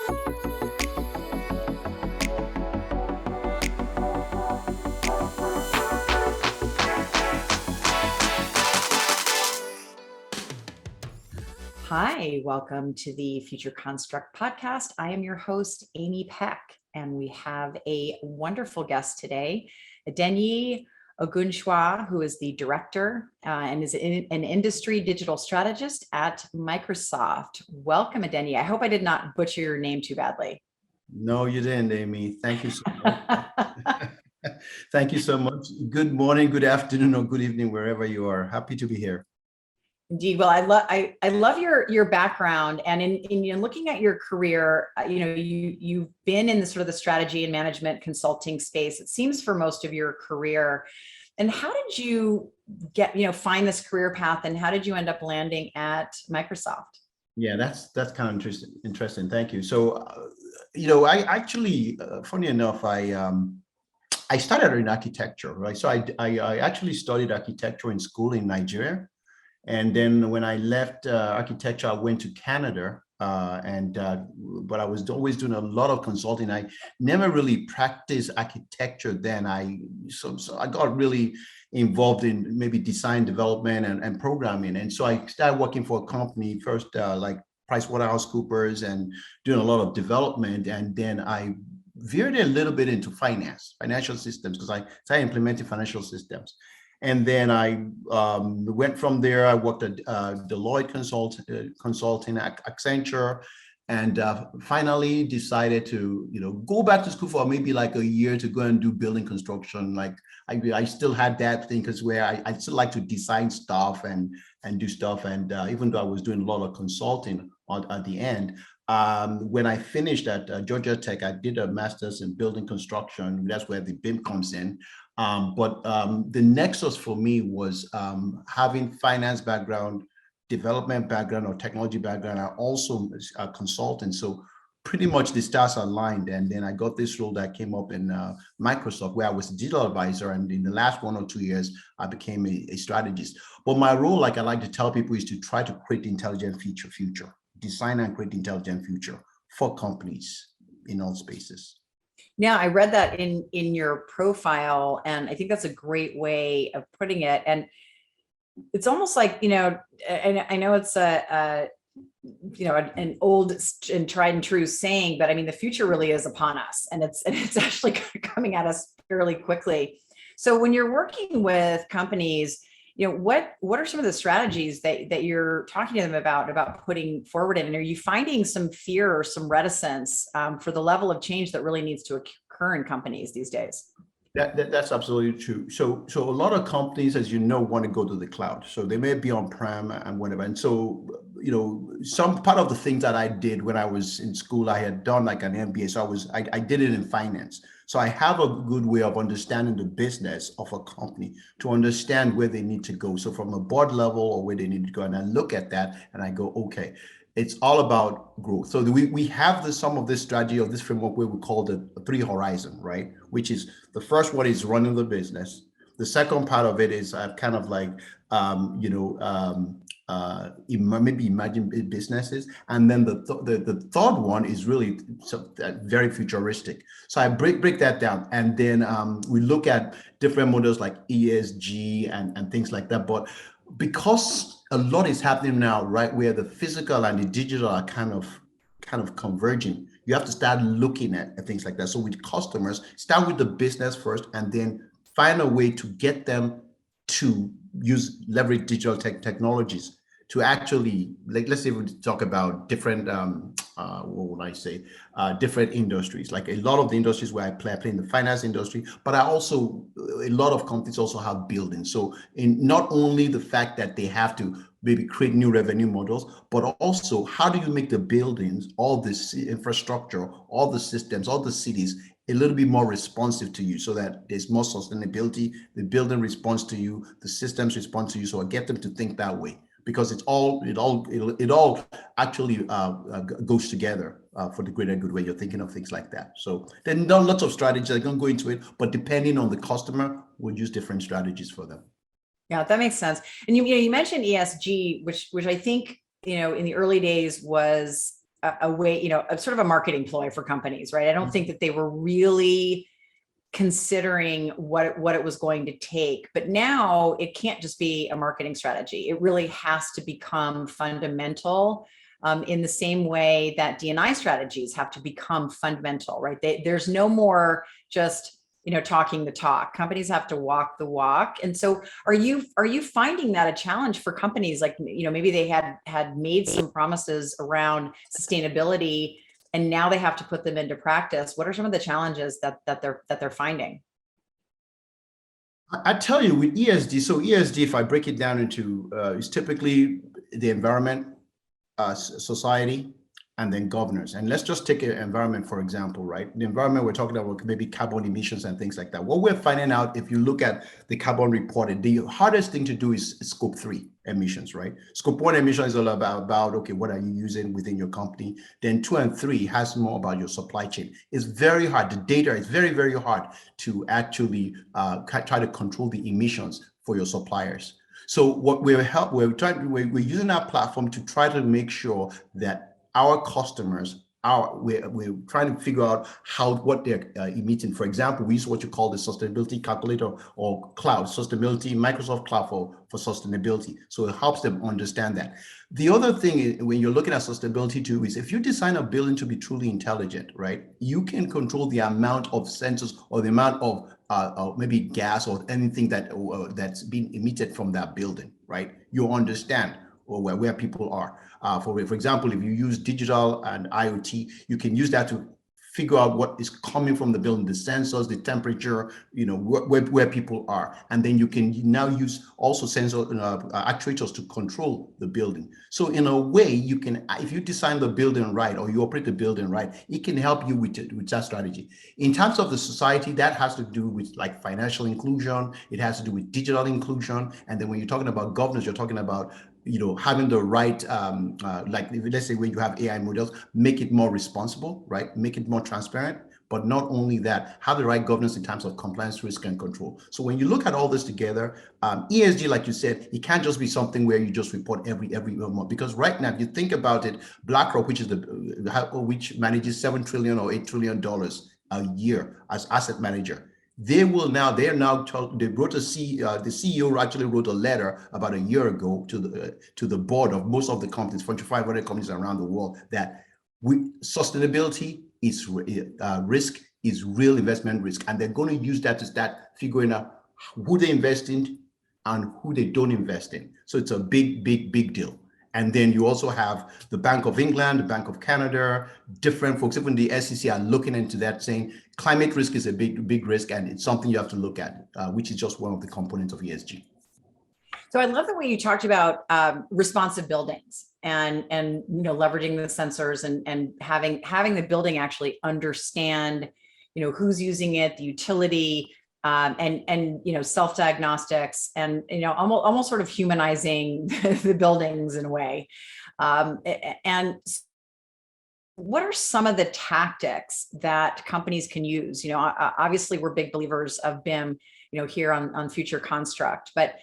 Hi, welcome to the Future Construct podcast. I am your host, Amy Peck, and we have a wonderful guest today, Adeniyi Ogunsua, who is the director and is an industry digital strategist at Microsoft. Welcome, Adeniyi. I hope I did not butcher your name too badly. No, you didn't, Amy. Thank you so much. Thank you so much. Good morning, good afternoon, or good evening, wherever you are. Happy to be here. Indeed. Well, I love your background, and in looking at your career, you've been in the sort of the strategy and management consulting space, it seems, for most of your career. And how did you find this career path, and how did you end up landing at Microsoft? Yeah, that's kind of interesting. Thank you. So, I actually, funny enough, I started in architecture, right? So I actually studied architecture in school in Nigeria. And then when I left architecture, I went to Canada, but I was always doing a lot of consulting. I never really practiced architecture then. So I got really involved in maybe design development and programming. And so I started working for a company first, like PricewaterhouseCoopers, and doing a lot of development. And then I veered a little bit into financial systems, because I started implementing financial systems. And then I went from there. I worked at Deloitte Consulting, Accenture, and finally decided to go back to school for maybe like a year to go and do building construction. Like I still had that thing, because where I still like to design stuff and do stuff. And even though I was doing a lot of consulting at the end, when I finished at Georgia Tech, I did a master's in building construction. That's where the BIM comes in. But the nexus for me was having finance background, development background, or technology background. I also a consultant. So pretty much the stars aligned. And then I got this role that came up in Microsoft, where I was a digital advisor. And in the last 1 or 2 years, I became a strategist. But my role, like I like to tell people, is to try to create the intelligent future, design and create the intelligent future for companies in all spaces. Now, I read that in your profile, and I think that's a great way of putting it. And it's almost like, and I know it's an old and tried and true saying, but I mean, the future really is upon us, and it's actually coming at us fairly quickly. So when you're working with companies, what are some of the strategies that you're talking to them about putting forward in? And are you finding some fear or some reticence for the level of change that really needs to occur in companies these days? That's absolutely true. So a lot of companies, as you know, want to go to the cloud. So they may be on-prem and whatever. And so, some part of the things that I did when I was in school, I had done like an MBA. So I did it in finance. So I have a good way of understanding the business of a company to understand where they need to go. So from a board level, or where they need to go, and I look at that and I go, okay, it's all about growth. So we have some of this strategy, or this framework, where we call the 3 horizon, right? Which is, the first one is running the business. The second part of it is kind of like, maybe imagine businesses. And then the third one is really very futuristic. So I break that down. And then we look at different models like ESG and things like that. But because a lot is happening now, right, where the physical and the digital are kind of converging, you have to start looking at things like that. So with customers, start with the business first, and then find a way to get them to leverage digital technologies to actually, like, let's say we talk about different, different industries. Like a lot of the industries where I play in the finance industry, but a lot of companies also have buildings. So in not only the fact that they have to maybe create new revenue models, but also how do you make the buildings, all this infrastructure, all the systems, all the cities, a little bit more responsive to you, so that there's more sustainability, the building responds to you, the systems respond to you. So I get them to think that way, because it all actually goes together for the greater good, when you're thinking of things like that. So there are lots of strategies. I don't go into it, but depending on the customer, we'll use different strategies for them. Yeah, that makes sense. And you mentioned ESG, which I think in the early days was a way, a sort of a marketing ploy for companies, right? I don't think that they were really considering what it was going to take. But now it can't just be a marketing strategy. It really has to become fundamental, in the same way that D&I strategies have to become fundamental, right? There's no more just talking the talk. Companies have to walk the walk. And so are you finding that a challenge for companies? Like, maybe they had made some promises around sustainability and now they have to put them into practice. What are some of the challenges that they're finding? I tell you, with ESG, so ESG, if I break it down into, is typically the environment, society, and then governance. And let's just take an environment, for example, right? The environment, we're talking about maybe carbon emissions and things like that. What we're finding out, if you look at the carbon reported, the hardest thing to do is scope 3 emissions, right? Scope 1 emission is all about, okay, what are you using within your company? Then 2 and 3 has more about your supply chain. It's very hard. The data is very, very hard to actually try to control the emissions for your suppliers. So what we're using our platform to try to make sure that our customers, we're trying to figure out what they're emitting. For example, we use what you call the sustainability calculator or cloud sustainability, Microsoft Cloud for sustainability. So it helps them understand that. The other thing is, when you're looking at sustainability too, is if you design a building to be truly intelligent, right, you can control the amount of sensors or the amount of maybe gas or anything that's being emitted from that building, right? You understand where people are. For example, if you use digital and IoT, you can use that to figure out what is coming from the building, the sensors, the temperature, where people are. And then you can now use also sensor actuators to control the building. So in a way, you can, if you design the building right or you operate the building right, it can help you with that strategy. In terms of the society, that has to do with like financial inclusion. It has to do with digital inclusion. And then when you're talking about governance, you're talking about having the right, like let's say when you have AI models, make it more responsible, right? Make it more transparent. But not only that, have the right governance in terms of compliance, risk, and control. So when you look at all this together, ESG, like you said, it can't just be something where you just report every month. Because right now, if you think about it, BlackRock, which manages $7 trillion or $8 trillion a year as asset manager, they wrote the CEO actually wrote a letter about a year ago to the board of most of the companies, Fortune 500 companies around the world, that sustainability is risk, is real investment risk, and they're going to use that to start figuring out who they invest in and who they don't invest in. So it's a big deal. And then you also have the Bank of England, the Bank of Canada, different folks, even the SEC are looking into that, saying climate risk is a big risk, and it's something you have to look at, which is just one of the components of ESG. So I love the way you talked about responsive buildings and leveraging the sensors and having the building actually understand who's using it, the utility, and self-diagnostics, and almost sort of humanizing the buildings in a way. And what are some of the tactics that companies can use? Obviously we're big believers of BIM, here on Future Construct, but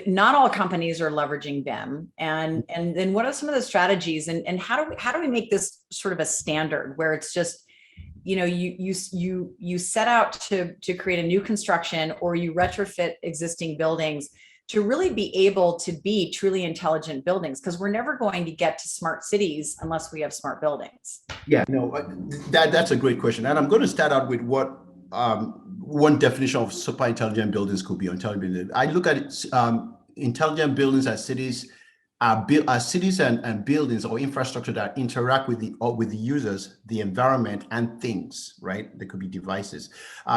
not all companies are leveraging BIM. And then what are some of the strategies, and how do we make this sort of a standard where it's just, you set out to create a new construction, or you retrofit existing buildings to really be able to be truly intelligent buildings, because we're never going to get to smart cities unless we have smart buildings. Yeah, no, that's a great question. And I'm going to start out with what one definition of super intelligent buildings could be. I look at intelligent buildings as cities, cities and buildings or infrastructure that interact with the users, the environment, and things, right? There could be devices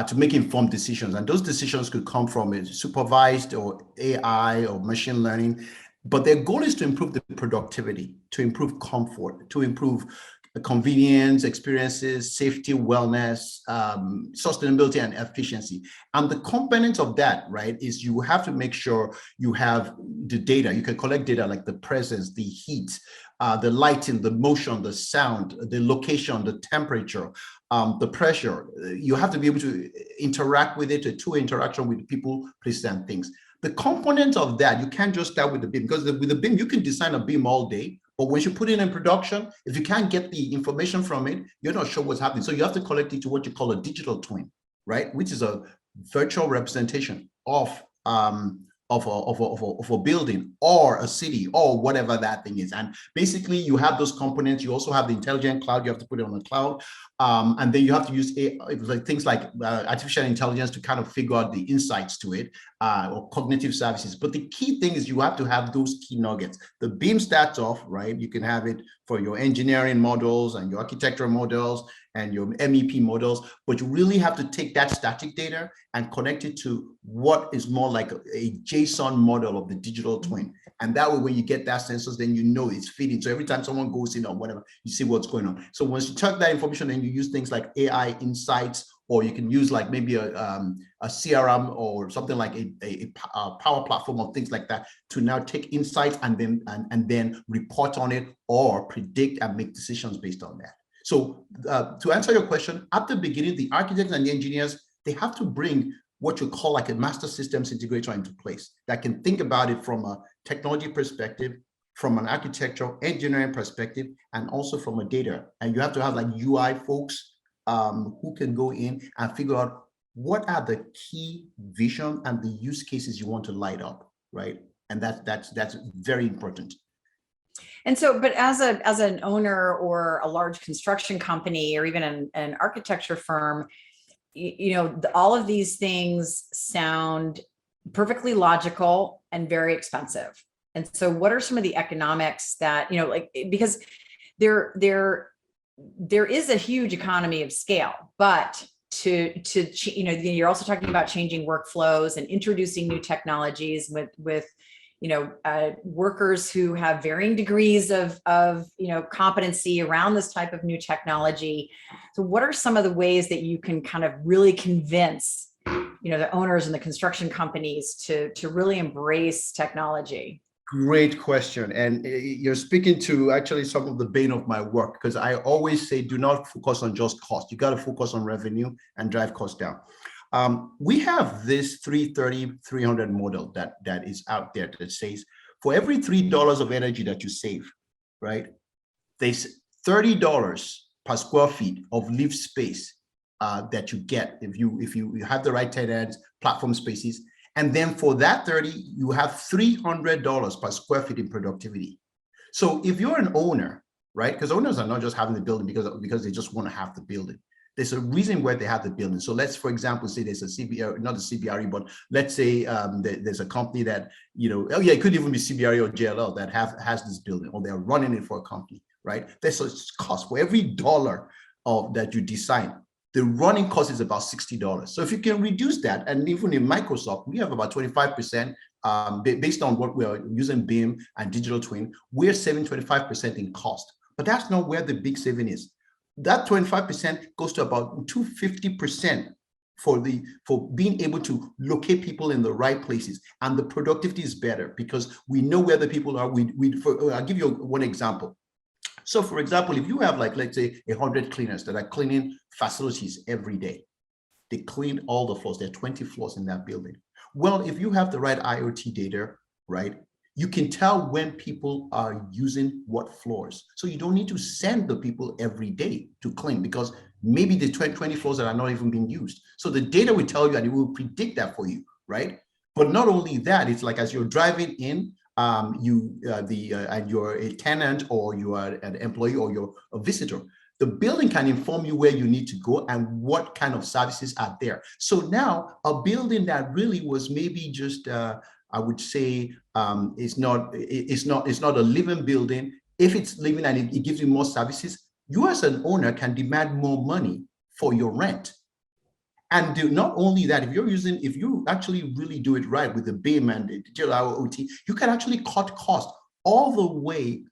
to make informed decisions. And those decisions could come from a supervised or AI or machine learning. But their goal is to improve the productivity, to improve comfort, to improve convenience, experiences, safety, wellness, sustainability, and efficiency. And the components of that, right, is you have to make sure you have the data. You can collect data like the presence, the heat, the lighting, the motion, the sound, the location, the temperature, the pressure. You have to be able to interact with it, a two-way interaction with people, places, and things. The components of that, you can't just start with the BIM, because with the BIM, you can design a BIM all day, But once you put it in production, if you can't get the information from it, you're not sure what's happening. So you have to collect it to what you call a digital twin, right? Which is a virtual representation of a building or a city or whatever that thing is. And basically you have those components. You also have the intelligent cloud. You have to put it on the cloud. And then you have to use things like artificial intelligence to kind of figure out the insights to it, or cognitive services. But the key thing is you have to have those key nuggets. The beam starts off, right? You can have it for your engineering models and your architectural models and your MEP models, but you really have to take that static data and connect it to what is more like a JSON model of the digital twin. And that way, when you get that sensors, then you know it's fitting. So every time someone goes in or whatever, you see what's going on. So once you take that information and you use things like AI insights, or you can use like maybe a CRM or something like a power platform or things like that to now take insights and then report on it or predict and make decisions based on that. So to answer your question, at the beginning, the architects and the engineers, they have to bring what you call like a master systems integrator into place that can think about it from a technology perspective, from an architectural engineering perspective, and also from a data. And you have to have like UI folks who can go in and figure out what are the key vision and the use cases you want to light up, right? And that's very important. And so, but as an owner or a large construction company or even an architecture firm, all of these things sound perfectly logical and very expensive. And so what are some of the economics that, because there is a huge economy of scale, but you're also talking about changing workflows and introducing new technologies with workers who have varying degrees of competency around this type of new technology. So what are some of the ways that you can kind of really convince, the owners and the construction companies to really embrace technology? Great question. And you're speaking to actually some of the bane of my work, because I always say, do not focus on just cost. You got to focus on revenue and drive costs down. We have this 330-300 model that is out there that says for every $3 of energy that you save, right, there's $30 per square feet of lived space that you get if you have the right tenants, platform spaces. And then for that 30, you have $300 per square feet in productivity. So if you're an owner, right, because owners are not just having the building because they just want to have the building. There's a reason why they have the building. So let's, for example, say there's a CBRE, not a CBRE, but let's say there's a company that, it could even be CBRE or JLL that has this building, or they're running it for a company, right? There's a cost for every dollar that you design. The running cost is about $60. So if you can reduce that, and even in Microsoft, we have about 25%, based on what we are using BIM and digital twin, we're saving 25% in cost. But that's not where the big saving is. That 25% goes to about 250% for being able to locate people in the right places, and the productivity is better because we know where the people are. I'll give you one example. So for example, if you have let's say 100 cleaners that are cleaning facilities every day, they clean all the floors. There are 20 floors in that building. Well, if you have the right IoT data, right, you can tell when people are using what floors. So you don't need to send the people every day to clean, because maybe the 20 floors that are not even being used. So the data will tell you, and it will predict that for you, right? But not only that, it's like as you're driving in, and you're a tenant, or you are an employee, or you're a visitor, the building can inform you where you need to go and what kind of services are there. So now a building that really was maybe just I would say it's not a living building. If it's living and it gives you more services, you as an owner can demand more money for your rent. And not only that, if you actually really do it right with the BIM and the digital IoT, you can actually cut costs all the way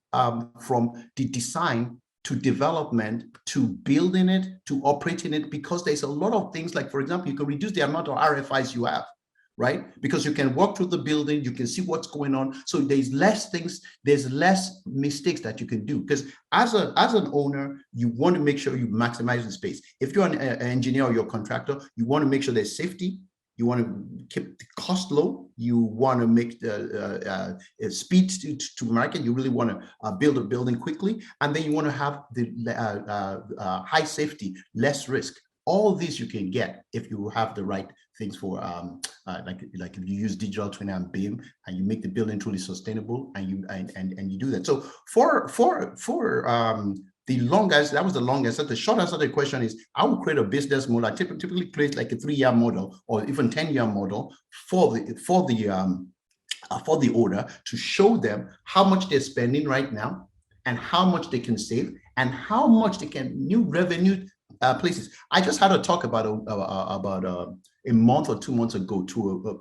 from the design to development to building it to operating it, because there's a lot of things like, for example, you can reduce the amount of RFIs you have, right? Because you can walk through the building, you can see what's going on. So there's less things, there's less mistakes that you can do. Because as an owner, you want to make sure you maximize the space. If you're an engineer or you're a contractor, you want to make sure there's safety, you want to keep the cost low, you want to make the speed to market, you really want to build a building quickly, and then you want to have the high safety, less risk. All these you can get if you have the right things for like if you use digital twin and BIM, and you make the building truly sustainable, and you do that. So for the longest, that was the longest. So the short answer to the question is, I will create a business model. I typically create like a 3-year model or even 10-year model for the owner, to show them how much they're spending right now, and how much they can save, and how much they can new revenue places. I just had a talk about a month or 2 months ago to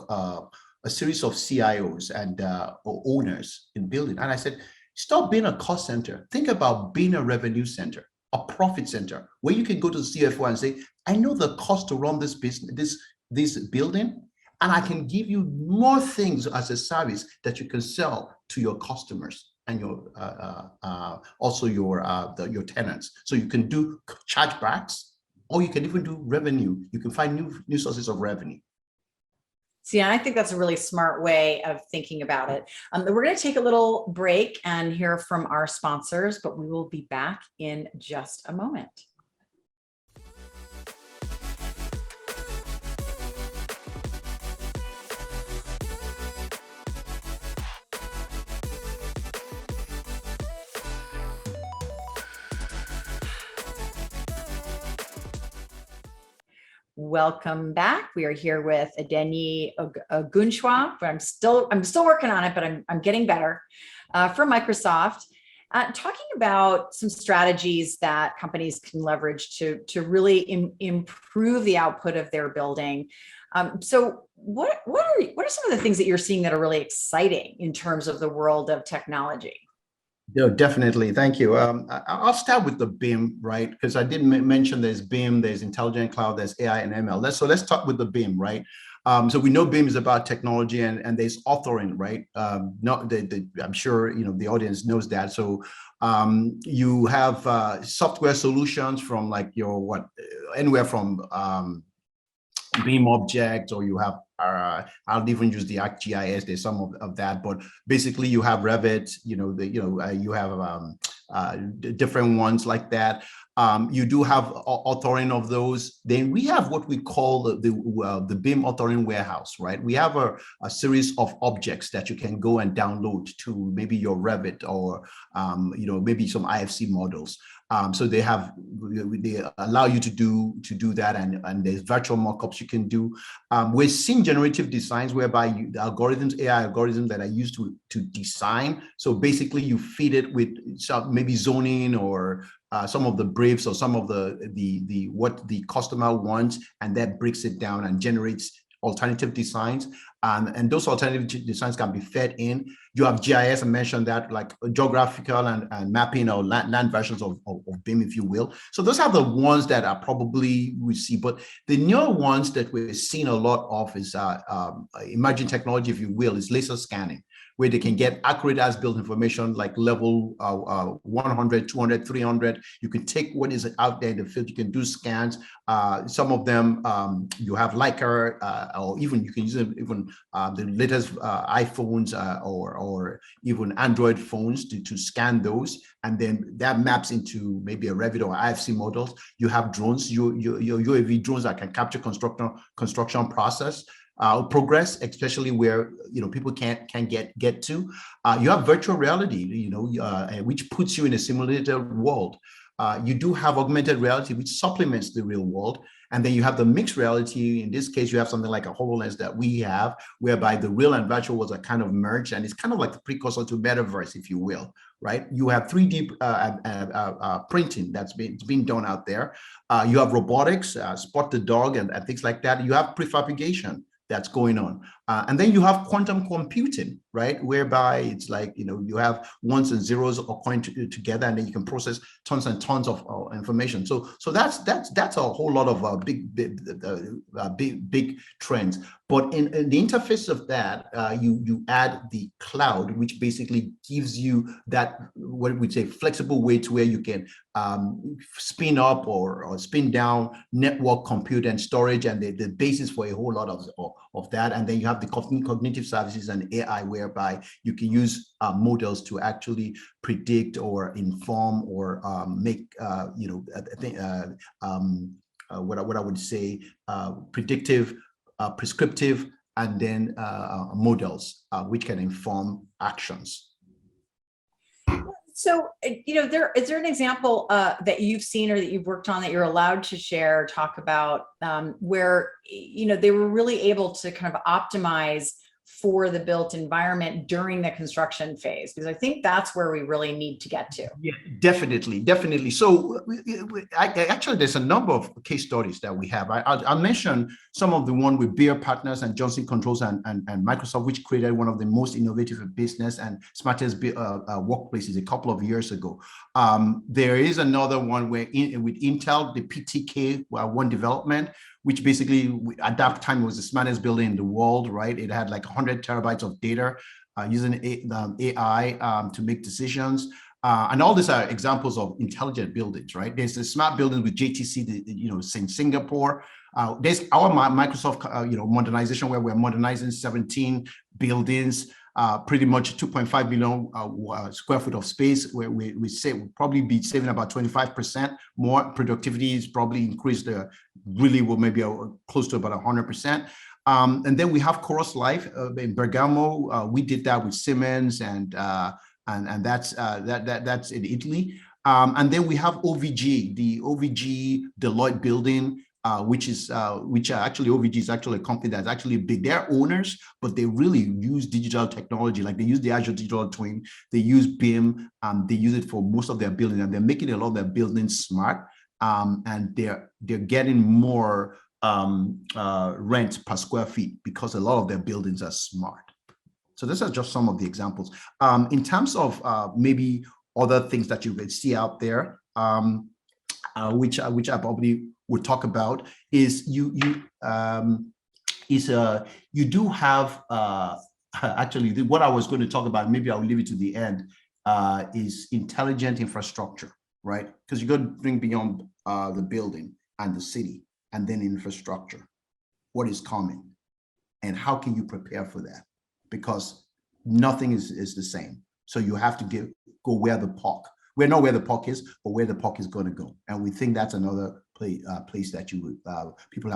a series of CIOs and owners in building, and I said, stop being a cost center. Think about being a revenue center, a profit center, where you can go to the CFO and say, I know the cost to run this business, this building, and I can give you more things as a service that you can sell to your customers and your also your tenants. So you can do chargebacks, or you can even do revenue. You can find new sources of revenue. See, I think that's a really smart way of thinking about it. We're going to take a little break and hear from our sponsors, but we will be back in just a moment. Welcome back. We are here with Adeniyi Ogunsua, but I'm still working on it, but I'm getting better, from Microsoft, talking about some strategies that companies can leverage to really improve the output of their building. So what are some of the things that you're seeing that are really exciting in terms of the world of technology? No, definitely. Thank you. I'll start with the BIM, right? Because I did mention there's BIM, there's intelligent cloud, there's AI and ML. So let's talk with the BIM, right? So we know BIM is about technology, and there's authoring, right? I'm sure the audience knows that. So you have software solutions from like anywhere from BIM objects, or you have I'll even use the ArcGIS. There's some of that, but basically you have Revit. You have different ones like that. You do have authoring of those. Then we have what we call the BIM authoring warehouse, right? We have a series of objects that you can go and download to maybe your Revit, or maybe some IFC models. So they allow you to do that, and there's virtual mockups you can do. We're seeing generative designs whereby the algorithms, AI algorithms that are used to design. So basically you feed it with some maybe zoning, or some of the briefs, or some of the what the customer wants, and that breaks it down and generates alternative designs. And those alternative designs can be fed in. You have GIS, I mentioned that, like geographical and mapping, or land versions of BIM, if you will. So those are the ones that are probably we see. But the newer ones that we're seeing a lot of is emerging technology, if you will, is laser scanning, where they can get accurate as-built information, like level 100, 200, 300. You can take what is out there in the field. You can do scans. Some of them, you have Leica, or even you can use even the latest iPhones or even Android phones to scan those, and then that maps into maybe a Revit or IFC models. You have drones, your UAV drones that can capture construction process. Progress, especially where people can't get to. You have virtual reality, which puts you in a simulated world. You do have augmented reality, which supplements the real world. And then you have the mixed reality. In this case, you have something like a HoloLens that we have, whereby the real and virtual worlds are kind of merged, and it's kind of like the precursor to metaverse, if you will, right? You have 3D printing that's being done out there. You have robotics, spot the dog, and things like that. You have prefabrication that's going on. And then you have quantum computing, right? Whereby it's like, you have ones and zeros occurring together, and then you can process tons and tons of information. So that's a whole lot of big trends. But in the interface of that, you add the cloud, which basically gives you that, what we say, flexible way to where you can spin up or spin down network compute and storage, and the basis for a whole lot of that. And then you have the cognitive services and AI, whereby you can use models to actually predict or inform or make what I would say predictive, prescriptive, and then models which can inform actions. So, is there an example that you've seen or that you've worked on that you're allowed to share, talk about, where, they were really able to kind of optimize for the built environment during the construction phase? Because I think that's where we really need to get to. Yeah, definitely. So actually, there's a number of case studies that we have. I'll mention some of the one with Beer Partners and Johnson Controls and Microsoft, which created one of the most innovative business and smartest workplaces a couple of years ago. There is another one where with Intel, the PTK one development, which basically at that time was the smartest building in the world, right? It had like 100 terabytes of data using AI to make decisions. And all these are examples of intelligent buildings, right? There's a smart building with JTC, in Singapore. There's our Microsoft, modernization, where we're modernizing 17 buildings, pretty much 2.5 million square foot of space, where we say we'll probably be saving about 25% more. Productivity is probably increased, really will maybe close to about 100%. And then we have Chorus Life in Bergamo. We did that with Siemens, and that's in Italy. And then we have OVG, the OVG Deloitte building, which actually OVG is actually a company that's actually big. They're owners, but they really use digital technology. Like they use the Azure Digital Twin, they use BIM, they use it for most of their buildings, and they're making a lot of their buildings smart. And they're getting more rent per square feet because a lot of their buildings are smart. So these are just some of the examples. In terms of maybe other things that you could see out there, which I probably would talk about, is you do have actually what I was going to talk about. Maybe I'll leave it to the end. Is intelligent infrastructure, right? Because you got to bring beyond the building and the city, and then infrastructure. What is coming, and how can you prepare for that? Because nothing is the same. So you have to go where the puck. We're not where the puck is, but where the puck is going to go. And we think that's another place that you would people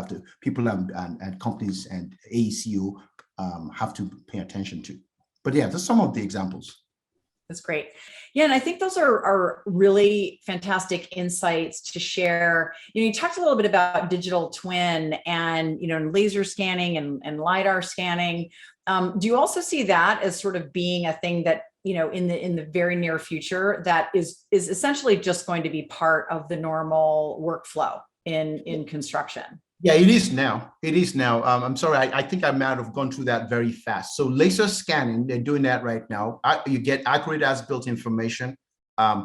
and companies and AECO have to pay attention to. But yeah, that's some of the examples. That's great. Yeah, and I think those are really fantastic insights to share. You talked a little bit about digital twin and laser scanning and LiDAR scanning. Do you also see that as sort of being a thing that in the very near future that is essentially just going to be part of the normal workflow in construction? Yeah, it is now. I'm sorry, I think I might have gone through that very fast. So laser scanning, they're doing that right now. You get accurate as-built information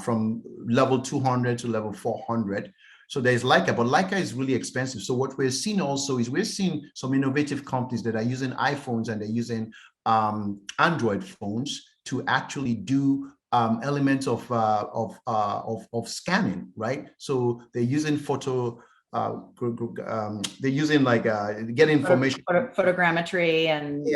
from level 200 to level 400. So there's Leica, but Leica is really expensive. So what we're seeing also is we're seeing some innovative companies that are using iPhones and they're using Android phones to actually do elements of scanning, right? So they're using they're using get information, photogrammetry, and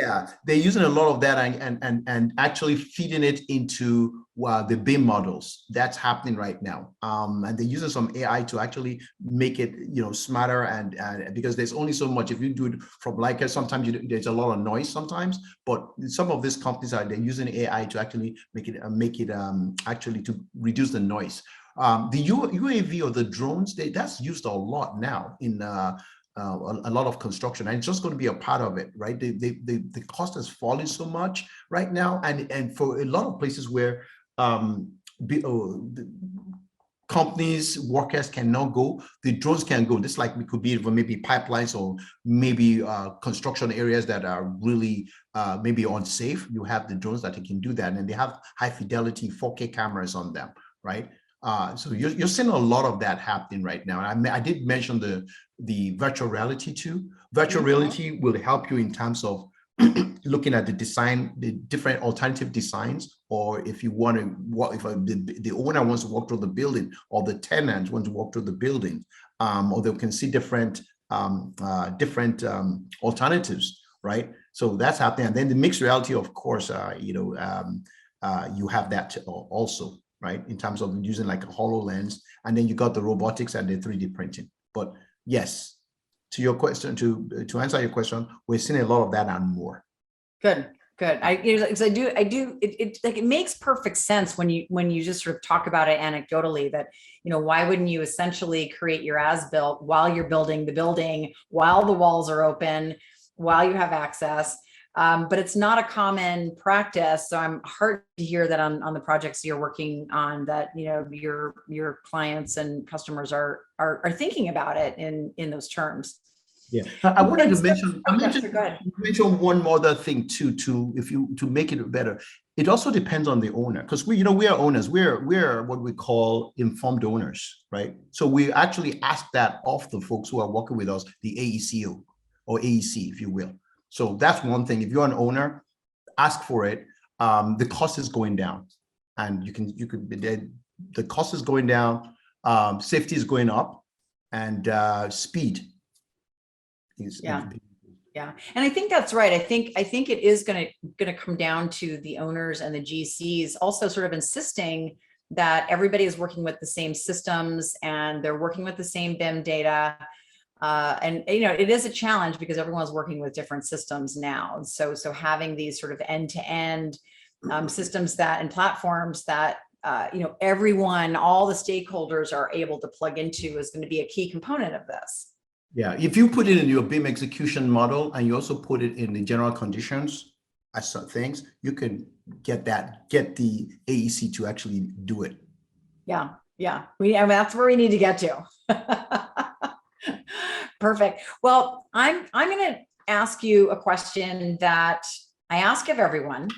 they're using a lot of that and actually feeding it into the BIM models. That's happening right now, and they're using some AI to actually make it smarter, and because there's only so much. If you do it from Leica, sometimes there's a lot of noise sometimes, but some of these companies they're using AI to actually make it actually to reduce the noise. The UAV or the drones, that's used a lot now in a lot of construction, and it's just going to be a part of it, right? The cost has fallen so much right now, and for a lot of places where companies, workers cannot go, the drones can go. This like it could be for maybe pipelines or maybe construction areas that are really maybe unsafe. You have the drones that can do that, and they have high fidelity 4K cameras on them, right? So you're seeing a lot of that happening right now. I did mention the virtual reality too. Virtual reality will help you in terms of looking at the design, the different alternative designs, or if you want to walk, if the owner wants to walk through the building, or the tenant wants to walk through the building, or they can see different alternatives, right? So that's happening. And then the mixed reality, of course, you have that also, right? In terms of using like a HoloLens, and then you got the robotics and the 3D printing. But yes, to your question, to answer your question, we're seeing a lot of that and more. Good. It makes perfect sense when you just sort of talk about it anecdotally that, why wouldn't you essentially create your as-built while you're building the building, while the walls are open, while you have access. But it's not a common practice. So I'm heartened to hear that on the projects you're working on, that your clients and customers are thinking about it in those terms. Yeah, I wanted to mention one more other thing too, to make it better. It also depends on the owner, because we are owners. We're what we call informed owners, right? So we actually ask that of the folks who are working with us, the AECO or AEC, if you will. So that's one thing. If you're an owner, ask for it. The cost is going down, and the cost is going down. Safety is going up, and speed. Yeah. And I think that's right. I think it is going to come down to the owners and the GCs also sort of insisting that everybody is working with the same systems and they're working with the same BIM data. And it is a challenge because everyone's working with different systems now. So having these sort of end-to-end systems and platforms that everyone, all the stakeholders are able to plug into is going to be a key component of this. Yeah, if you put it in your BIM execution model and you also put it in the general conditions as some things, you can get the AEC to actually do it. Yeah. That's where we need to get to. Perfect. Well, I'm going to ask you a question that I ask of everyone,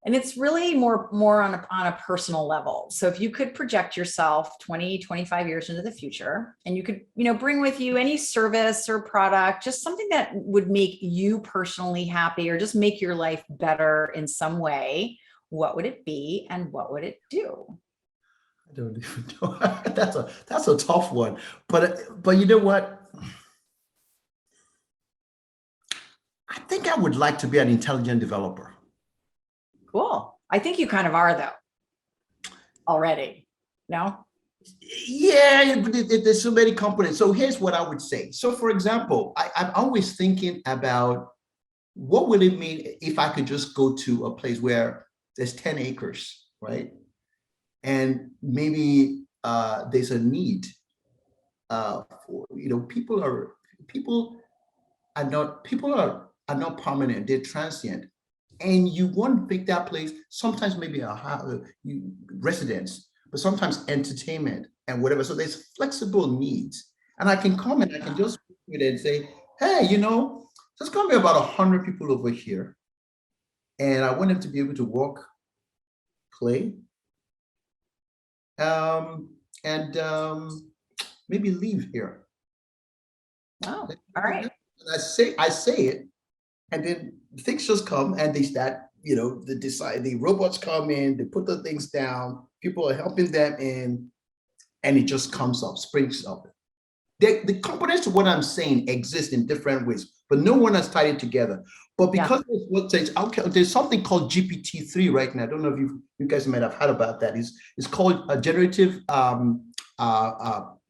and it's really more on a personal level. So if you could project yourself 20, 25 years into the future, and you could, bring with you any service or product, just something that would make you personally happy or just make your life better in some way, what would it be and what would it do? I don't even know. That's a tough one. But you know what? I think I would like to be an intelligent developer. Cool. I think you kind of are, though, already. No? Yeah, but there's so many components. So here's what I would say. So for example, I'm always thinking about what would it mean if I could just go to a place where there's 10 acres, right? And maybe there's a need for, people are not permanent, they're transient. And you want to pick that place, sometimes maybe a residence, but sometimes entertainment and whatever. So there's flexible needs. And I can come and I can just with it and say, hey, there's going to be about 100 people over here. And I want them to be able to walk, play, and maybe leave here. Oh, all right. And I say it, and then things just come and they start, the robots come in, they put the things down, people are helping them in, and it just comes up, springs up. The components of what I'm saying exist in different ways, but no one has tied it together. But because there's something called GPT-3 right now. I don't know if you guys might have heard about that. It's called a generative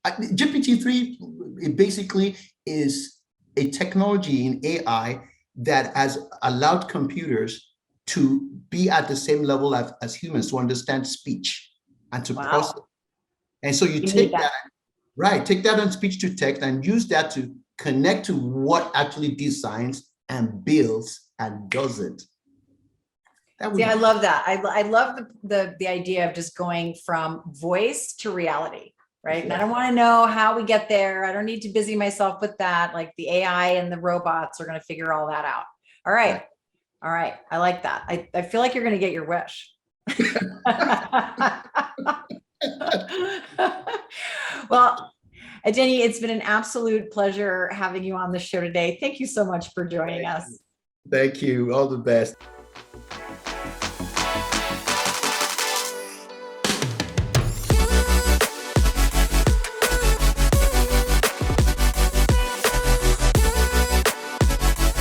GPT-3. It basically is a technology in AI that has allowed computers to be at the same level as humans, to understand speech and to process. And so you take that on speech to text and use that to connect to what actually designs and builds and does it. That See, would I love that. I love the idea of just going from voice to reality, right? And I don't want to know how we get there. I don't need to busy myself with that. Like the AI and the robots are going to figure all that out. All right. Yeah. All right. I like that. I feel like you're going to get your wish. Well, Adeniyi, it's been an absolute pleasure having you on the show today. Thank you so much for joining us. Thank you. All the best.